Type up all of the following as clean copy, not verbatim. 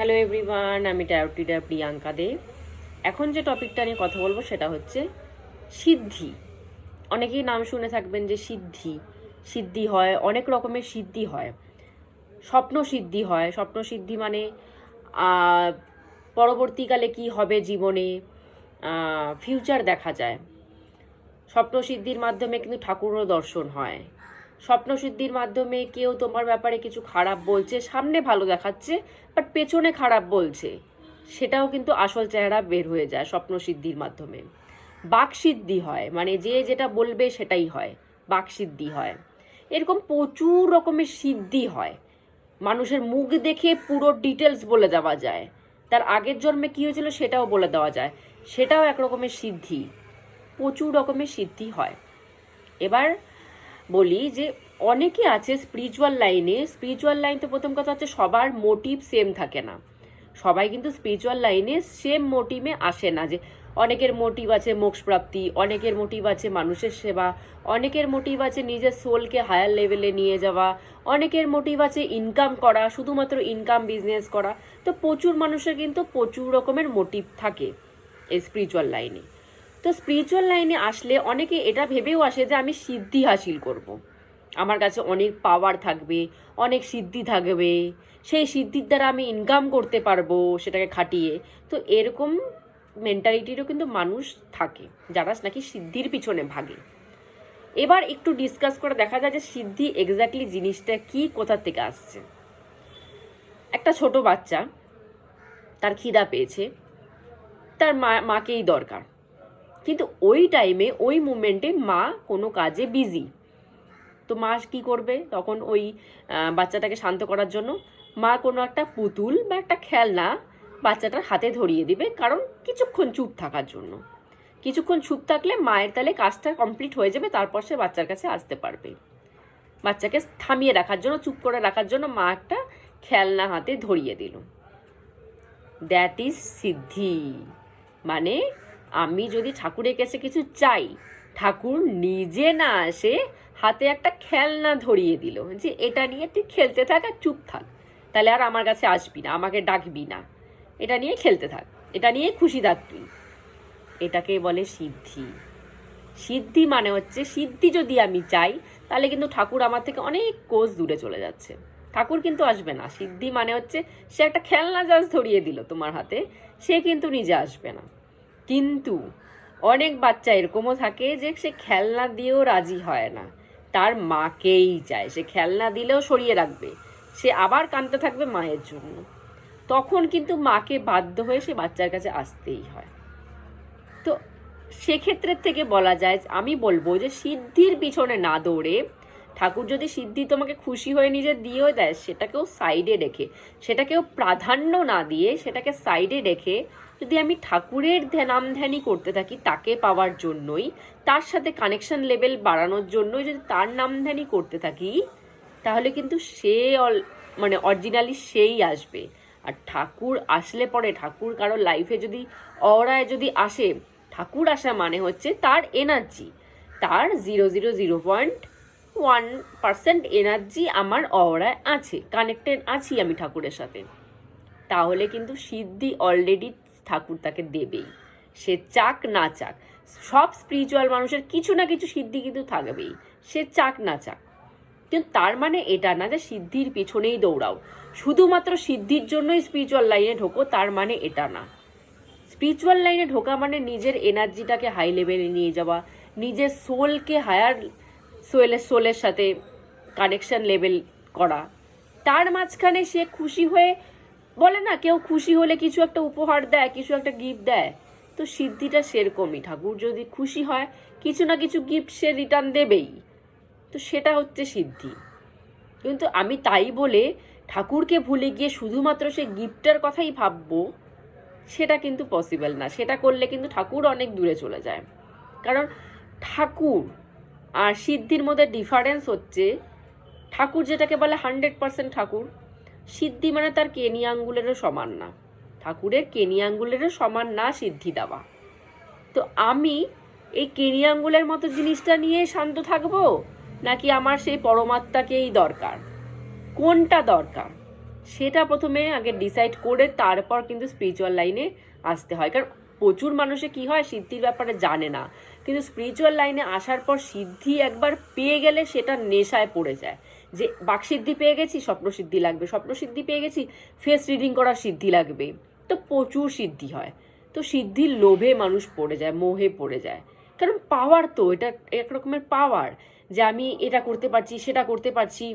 Hello everyone, আমি tarot reader Priyanka দে। এখন যে টপিকটা নিয়ে কথা বলবো সেটা হচ্ছে সিদ্ধি। অনেকেই নাম শুনে থাকবেন যে সিদ্ধি সিদ্ধি হয়, অনেক রকমের সিদ্ধি হয়। স্বপ্ন সিদ্ধি হয়। স্বপ্ন সিদ্ধি মানে পরবর্তীকালে কি হবে জীবনে, ফিউচার দেখা যায়। স্বপ্ন সিদ্ধির মাধ্যমে কিন্তু ঠাকুরও দর্শন হয়। স্বপ্ন সিদ্ধির মাধ্যমে কেউ তোমার ব্যাপারে কিছু খারাপ বলছে, সামনে ভালো দেখাচ্ছে বাট পেছনে খারাপ বলছে, সেটাও কিন্তু আসল চেহারা বের হয়ে যায় স্বপ্ন সিদ্ধির মাধ্যমে। বাকসিদ্ধি হয়, মানে যে যেটা বলবে সেটাই হয়, বাকসিদ্ধি হয়। এরকম প্রচুর রকমের সিদ্ধি হয়। মানুষের মুখ দেখে পুরো ডিটেলস বলে দেওয়া যায়, তার আগের জন্মে কী হয়েছিল সেটাও বলে দেওয়া যায়, সেটাও এক রকমের সিদ্ধি। প্রচুর রকমের সিদ্ধি হয়। এবার বলি যে অনেকে আছে স্পিরিচুয়াল লাইনে। স্পিরিচুয়াল লাইন তো প্রথম কথা হচ্ছে সবার মোটিভ সেম থাকে না। সবাই কিন্তু স্পিরিচুয়াল লাইনে সেম মোটিভে আসে না। যে অনেকের মোটিভ আছে মোক্ষপ্রাপ্তি, অনেকের মোটিভ আছে মানুষের সেবা, অনেকের মোটিভ আছে নিজের সোলকে হায়ার লেভেলে নিয়ে যাওয়া, অনেকের মোটিভ আছে ইনকাম করা, শুধুমাত্র ইনকাম বিজনেস করা। তো প্রচুর মানুষের কিন্তু প্রচুর রকমের মোটিভ থাকে এই স্পিরিচুয়াল লাইনে। তো স্পিরিচুয়াল লাইনে আসলে অনেকে এটা ভেবেও আসে যে আমি সিদ্ধি হাসিল করব। আমার কাছে অনেক পাওয়ার থাকবে, অনেক সিদ্ধি থাকবে, সেই সিদ্ধির দ্বারা আমি ইনকাম করতে পারবো সেটাকে খাটিয়ে। তো এরকম মেন্টালিটিরও কিন্তু মানুষ থাকে যারা নাকি সিদ্ধির পিছনে ভাগে। এবার একটু ডিসকাস করে দেখা যায় যে সিদ্ধি এক্স্যাক্টলি জিনিসটা কি, কোথা থেকে আসছে। একটা ছোট বাচ্চা, তার খিদা পেয়েছে, তার মাকেই দরকার, কিন্তু ওই টাইমে ওই মুমেন্টে মা কোনো কাজে বিজি। তো মা কী করবে তখন? ওই বাচ্চাটাকে শান্ত করার জন্য মা কোনো একটা পুতুল বা একটা খেলনা বাচ্চাটার হাতে ধরিয়ে দিবে, কারণ কিছুক্ষণ চুপ থাকার জন্য। কিছুক্ষণ চুপ থাকলে মায়ের তাহলে কাজটা কমপ্লিট হয়ে যাবে, তারপর সে বাচ্চার কাছে আসতে পারবে। বাচ্চাকে থামিয়ে রাখার জন্য, চুপ করে রাখার জন্য মা একটা খেলনা হাতে ধরিয়ে দিল। দ্যাট ইজ সিদ্ধি। মানে আমি যদি ঠাকুরের কাছে কিছু চাই, ঠাকুর নিজে না আসে হাতে একটা খেলনা ধরিয়ে দিল যে এটা নিয়ে তুই খেলতে থাক আর চুপ থাক, তাহলে আর আমার কাছে আসবি না, আমাকে ডাকবি না, এটা নিয়ে খেলতে থাক, এটা নিয়ে খুশি থাক তুই। এটাকে বলে সিদ্ধি। সিদ্ধি মানে হচ্ছে সিদ্ধি যদি আমি চাই তাহলে কিন্তু ঠাকুর আমার থেকে অনেক কোষ দূরে চলে যাচ্ছে, ঠাকুর কিন্তু আসবে না। সিদ্ধি মানে হচ্ছে সে একটা খেলনা জাস্ট ধরিয়ে দিল তোমার হাতে, সে কিন্তু নিজে আসবে না। কিন্তু অনেক বাচ্চা এরকমও থাকে যে সে খেলনা দিয়েও রাজি হয় না, তার মাকেই চায়। সে খেলনা দিলেও সরিয়ে রাখবে, সে আবার কাঁদতে থাকবে মায়ের জন্য। তখন কিন্তু মাকে বাধ্য হয়ে সে বাচ্চার কাছে আসতেই হয়। তো সেক্ষেত্রের থেকে বলা যায়, আমি বলবো যে সিদ্ধির পিছনে না দৌড়ে, ঠাকুর যদি সিদ্ধি তোমাকে খুশি হয়ে নিজে দিয়েও দেয়, সেটাকেও সাইডে রেখে, সেটাকেও প্রাধান্য না দিয়ে, সেটাকে সাইডে রেখে যদি আমি ঠাকুরের নামধ্যানই করতে থাকি তাকে পাওয়ার জন্যই, তার সাথে কানেকশন লেভেল বাড়ানোর জন্যই যদি তার নামধ্যানই করতে থাকি, তাহলে কিন্তু সে মানে অরিজিনালি সেই আসবে। আর ঠাকুর আসলে পরে, ঠাকুর কারো লাইফে যদি অরায় যদি আসে, ঠাকুর আসা মানে হচ্ছে তার এনার্জি, তার 0.01% এনার্জি আমার অরায় আছে, কানেক্টেড আছি আমি ঠাকুরের সাথে। তাহলে কিন্তু সিদ্ধি অলরেডি ঠাকুর তাকে দেবেই, সে চাক না চাক। সব স্পিরিচুয়াল মানুষের কিছু না কিছু সিদ্ধি কিন্তু থাকবেই, সে চাক না চাক। কিন্তু তার মানে এটা না যে সিদ্ধির পিছনেই দৌড়াও, শুধুমাত্র সিদ্ধির জন্যই স্পিরিচুয়াল লাইনে ঢোকো, তার মানে এটা না। স্পিরিচুয়াল লাইনে ঢোকা মানে নিজের এনার্জিটাকে হাই লেভেলে নিয়ে যাওয়া, নিজের সোলকে হায়ার সোলের সাথে কানেকশন লেভেল করা। তার মাঝখানে সে খুশি হয়ে, বলে না কেউ খুশি হলে কিছু একটা উপহার দেয়, কিছু একটা গিফট দেয়, তো সিদ্ধিটা সেরকমই। ঠাকুর যদি খুশি হয় কিছু না কিছু গিফট সে রিটার্ন দেবেই, তো সেটা হচ্ছে সিদ্ধি। কিন্তু আমি তাই বলে ঠাকুরকে ভুলে গিয়ে শুধুমাত্র সে গিফটের কথাই ভাববো, সেটা কিন্তু পসিবল না। সেটা করলে কিন্তু ঠাকুর অনেক দূরে চলে যায়। কারণ ঠাকুর আর সিদ্ধির মধ্যে ডিফারেন্স হচ্ছে, ঠাকুর যেটাকে বলে 100% ঠাকুর, সিদ্ধি মানে তার কেনি আঙ্গুলেরও সমান না। ঠাকুরের কেনি আঙ্গুলেরও সমান না সিদ্ধি দেওয়া। তো আমি এই কেনি আঙ্গুলের মতো জিনিসটা নিয়ে শান্ত থাকবো, নাকি আমার সেই পরমাত্মাকেই দরকার? কোনটা দরকার? সেটা প্রথমে আগে ডিসাইড করে তারপর কিন্তু স্পিরিচুয়াল লাইনে আসতে হয়। কারণ প্রচুর মানুষে কি হয়, সিদ্ধির ব্যাপারে জানে না, কিন্তু স্পিরিচুয়াল লাইনে আসার পর সিদ্ধি একবার পেয়ে গেলে সেটা নেশায় পড়ে যায়। যে বাকসিদ্ধি পেয়ে গেছি, স্বপ্নসিদ্ধি লাগবে, স্বপ্নসিদ্ধি পেয়ে গেছি, ফেস রিডিং করার সিদ্ধি লাগবে, তো প্রচুর সিদ্ধি হয়। তো সিদ্ধির লোভে মানুষ পড়ে যায়, মোহে পড়ে যায়। কারণ পাওয়ার তো এটা এক রকমের পাওয়ার, যে আমি এটা করতে পারছি, সেটা করতে পারছি।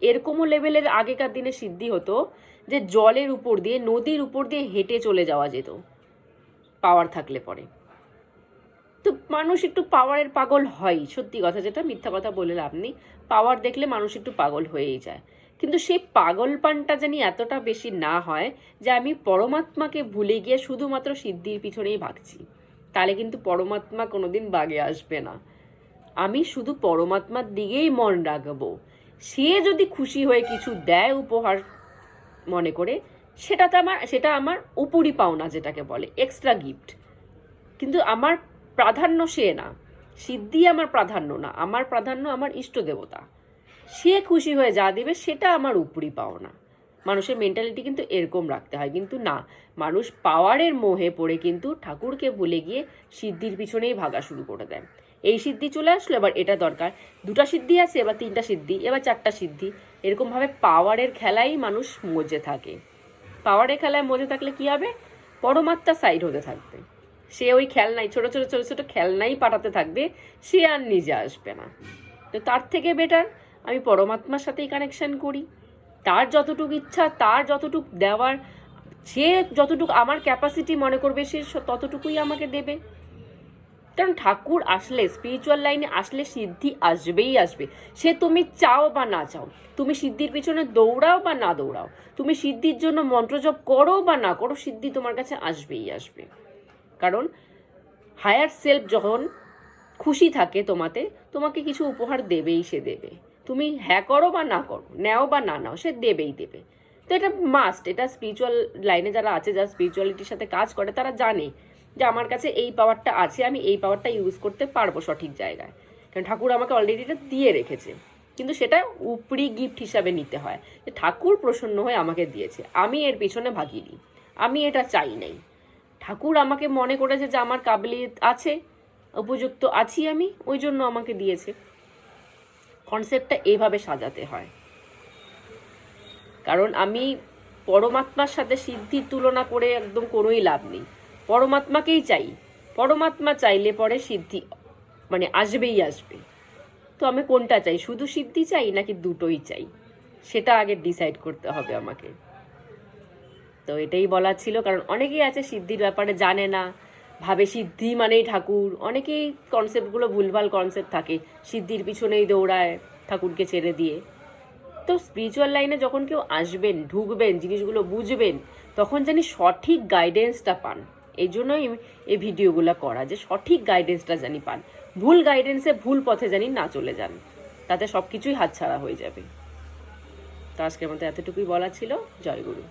এরকমও লেভেলের আগেকার দিনে সিদ্ধি হতো যে জলের উপর দিয়ে, নদীর উপর দিয়ে হেঁটে চলে যাওয়া যেত পাওয়ার থাকলে পরে। তো মানুষ একটু পাওয়ারের পাগল হয়, সত্যি কথা, যেটা মিথ্যা কথা বলে লাভ নেই। পাওয়ার দেখলে মানুষ একটু পাগল হয়েই যায়, কিন্তু সেই পাগলপানটা জানি এতটা বেশি না হয় যে আমি পরমাত্মাকে ভুলে গিয়ে শুধুমাত্র সিদ্ধির পিছনেই ভাগছি। তাহলে কিন্তু পরমাত্মা কোনোদিন বাগে আসবে না। আমি শুধু পরমাত্মার দিকেই মন রাখবো। সে যদি খুশি হয়ে কিছু দেয় উপহার মনে করে, সেটা আমার উপরি পাওনা, যেটাকে বলে এক্সট্রা গিফট। কিন্তু আমার প্রাধান্য সে না, সিদ্ধি আমার প্রাধান্য না, আমার প্রাধান্য আমার ইষ্ট দেবতা। সে খুশি হয়ে যা দেবে সেটা আমার উপরি পাওনা। মানুষের মেন্টালিটি কিন্তু এরকম রাখতে হয়, কিন্তু না, মানুষ পাওয়ারের মোহে পড়ে কিন্তু ঠাকুরকে ভুলে গিয়ে সিদ্ধির পিছনেই ভাগা শুরু করে দেয়। এই সিদ্ধি চলে আসলো, এবার এটা দরকার, 2টা সিদ্ধি আছে, এবার 3টা সিদ্ধি, এবার 4টা সিদ্ধি। এরকমভাবে পাওয়ারের খেলাই মানুষ মজে থাকে। পাওয়ারের খেলায় মজে থাকলে কি হবে, পরমাত্মা সাইড হতে থাকবে। সে ওই খেলনাই, ছোট ছোট ছোট ছোট খেলনাই পাঠাতে থাকবে, সে আর নিজে আসবে না। তো তার থেকে বেটার আমি পরমাত্মার সাথেই কানেকশন করি। তার যতটুকু ইচ্ছা, তার যতটুকু দেওয়ার, সে যতটুকু আমার ক্যাপাসিটি মনে করবে সে ততটুকুই আমাকে দেবে। কারণ ঠাকুর আসলে, স্পিরিচুয়াল লাইনে আসলে সিদ্ধি আসবেই আসবে। সে তুমি চাও বা না চাও, তুমি সিদ্ধির পিছনে দৌড়াও বা না দৌড়াও, তুমি সিদ্ধির জন্য মন্ত্রজপ করো বা না করো, সিদ্ধি তোমার কাছে আসবেই আসবে। কারণ হায়ার সেলফ যখন খুশি থাকে তোমাকে কিছু উপহার দেবেই, সে দেবে। তুমি হ্যাঁ করো বা না করো, নেও বা না নাও, সে দেবেই দেবে। তো এটা মাস্ট। এটা স্পিরিচুয়াল লাইনে যারা আছে, যারা স্পিরিচুয়ালিটির সাথে কাজ করে, তারা জানে যে আমার কাছে এই পাওয়ারটা আছে, আমি এই পাওয়ারটা ইউজ করতে পারবো সঠিক জায়গায়। কারণ ঠাকুর আমাকে অলরেডি এটা দিয়ে রেখেছে, কিন্তু সেটা উপরি গিফট হিসাবে নিতে হয়, যে ঠাকুর প্রসন্ন হয়ে আমাকে দিয়েছে, আমি এর পিছনে ভাগিনি, আমি এটা চাই নাই। ঠাকুর আমাকে মনে করেছে যে আমার কাবিলিয়ত আছে, উপযুক্ত আছি আমি, ওই জন্য আমাকে দিয়েছে। কনসেপ্টটা এভাবে সাজাতে হয়। কারণ আমি পরমাত্মার সাথে সিদ্ধির তুলনা করে একদম কোনোই লাভ নেই। পরমাত্মাকেই চাই, পরমাত্মা চাইলে পরে সিদ্ধি মানে আসবেই আসবে। তো আমি কোনটা চাই, শুধু সিদ্ধি চাই নাকি দুটোই চাই, সেটা আগে ডিসাইড করতে হবে আমাকে। তো এটাই বলার ছিল। কারণ অনেকেই আছে সিদ্ধির ব্যাপারে জানে না, ভাবে সিদ্ধি মানেই ঠাকুর। অনেকেই কনসেপ্টগুলো ভুলভাল কনসেপ্ট থাকে, সিদ্ধির পিছনেই দৌড়ায় ঠাকুরকে ছেড়ে দিয়ে। তো স্পিরিচুয়াল লাইনে যখন কেউ আসবেন, ঢুকবেন, জিনিসগুলো বুঝবেন, তখন জানি সঠিক গাইডেন্সটা পান। এই জন্যই এই ভিডিওগুলো করা, যে সঠিক গাইডেন্সটা জানি পান। ভুল গাইডেন্সে ভুল পথে জানি না চলে যান, তাতে সব কিছুই হাতছাড়া হয়ে যাবে। তো আজকের মতো এতটুকুই বলা ছিল। জয় গুরু।